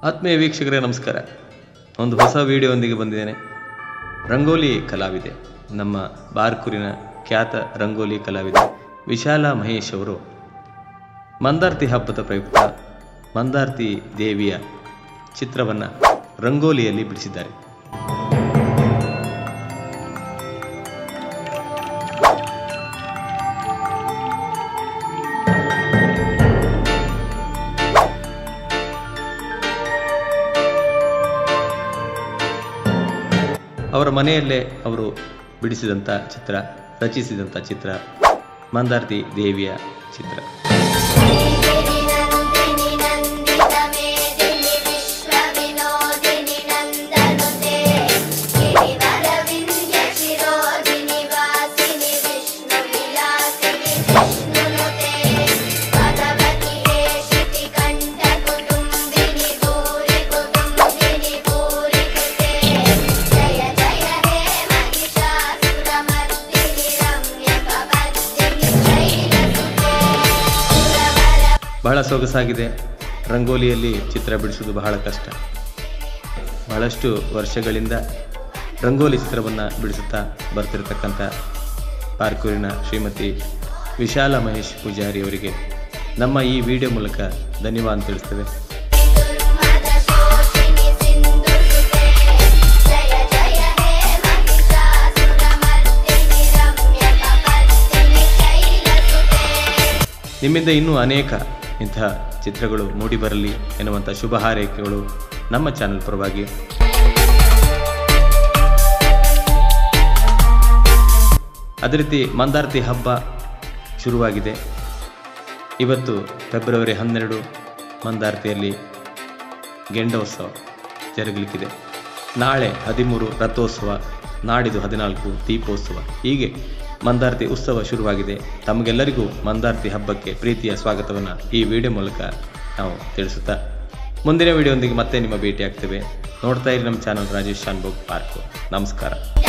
ಆತ್ಮೀಯ ವೀಕ್ಷಕರೇ ನಮಸ್ಕಾರ. ಒಂದು ಹೊಸ ವಿಡಿಯೋದೊಂದಿಗೆ ಬಂದಿದ್ದೇನೆ. ರಂಗೋಲಿ ಕಲಾವಿದೆ, ನಮ್ಮ ಬಾರ್ಕೂರಿನ ಖ್ಯಾತ ರಂಗೋಲಿ ಕಲಾವಿದೆ ವಿಶಾಲಾ ಮಹೇಶ್ ಅವರು ಮಂದಾರ್ತಿ ಹಬ್ಬದ ಪ್ರಯುಕ್ತ ಮಂದಾರ್ತಿ ದೇವಿಯ ಚಿತ್ರವನ್ನು ರಂಗೋಲಿಯಲ್ಲಿ ಬಿಡಿಸಿದ್ದಾರೆ. ಅವರ ಮನೆಯಲ್ಲೇ ಅವರು ಬಿಡಿಸಿದಂಥ ಚಿತ್ರ, ರಚಿಸಿದಂಥ ಚಿತ್ರ ಮಂದಾರ್ತಿ ದೇವಿಯ ಚಿತ್ರ. ಬಹಳ ಸೊಗಸಾಗಿದೆ. ರಂಗೋಲಿಯಲ್ಲಿ ಚಿತ್ರ ಬಿಡಿಸೋದು ಬಹಳ ಕಷ್ಟ. ಬಹಳಷ್ಟು ವರ್ಷಗಳಿಂದ ರಂಗೋಲಿ ಚಿತ್ರವನ್ನು ಬಿಡಿಸುತ್ತಾ ಬರ್ತಿರತಕ್ಕಂಥ ಬಾರ್ಕೂರಿನ ಶ್ರೀಮತಿ ವಿಶಾಲಾ ಮಹೇಶ್ ಪೂಜಾರಿ ಅವರಿಗೆ ನಮ್ಮ ಈ ವಿಡಿಯೋ ಮೂಲಕ ಧನ್ಯವಾದ ತಿಳಿಸ್ತೇವೆ. ನಿಮ್ಮಿಂದ ಇನ್ನೂ ಅನೇಕ ಇಂತಹ ಚಿತ್ರಗಳು ಮೂಡಿಬರಲಿ ಎನ್ನುವಂಥ ಶುಭ ಹಾರೈಕೆಗಳು ನಮ್ಮ ಚಾನೆಲ್ ಪರವಾಗಿ. ಅದೇ ರೀತಿ ಮಂದಾರ್ತಿ ಹಬ್ಬ ಶುರುವಾಗಿದೆ. ಇವತ್ತು ಫೆಬ್ರವರಿ 12 ಮಂದಾರ್ತಿಯಲ್ಲಿ ಗೆಂಡೋತ್ಸವ ಜರುಗಲಿಕ್ಕಿದೆ. ನಾಳೆ 13 ರಥೋತ್ಸವ, ನಾಡಿದ್ದು 14 ದೀಪೋತ್ಸವ. ಹೀಗೆ ಮಂದಾರ್ತಿ ಉತ್ಸವ ಶುರುವಾಗಿದೆ. ತಮಗೆಲ್ಲರಿಗೂ ಮಂದಾರ್ತಿ ಹಬ್ಬಕ್ಕೆ ಪ್ರೀತಿಯ ಸ್ವಾಗತವನ್ನು ಈ ವಿಡಿಯೋ ಮೂಲಕ ನಾವು ತಿಳಿಸುತ್ತಾ ಮುಂದಿನ ವಿಡಿಯೋದೊಂದಿಗೆ ಮತ್ತೆ ನಿಮ್ಮ ಭೇಟಿ ಆಗ್ತೇವೆ. ನೋಡ್ತಾ ಇರಿ ನಮ್ಮ ಚಾನಲ್ ರಾಜೇಶ್ ಶಾನ್ಭೋಗ್ ಪಾರ್ಕು. ನಮಸ್ಕಾರ.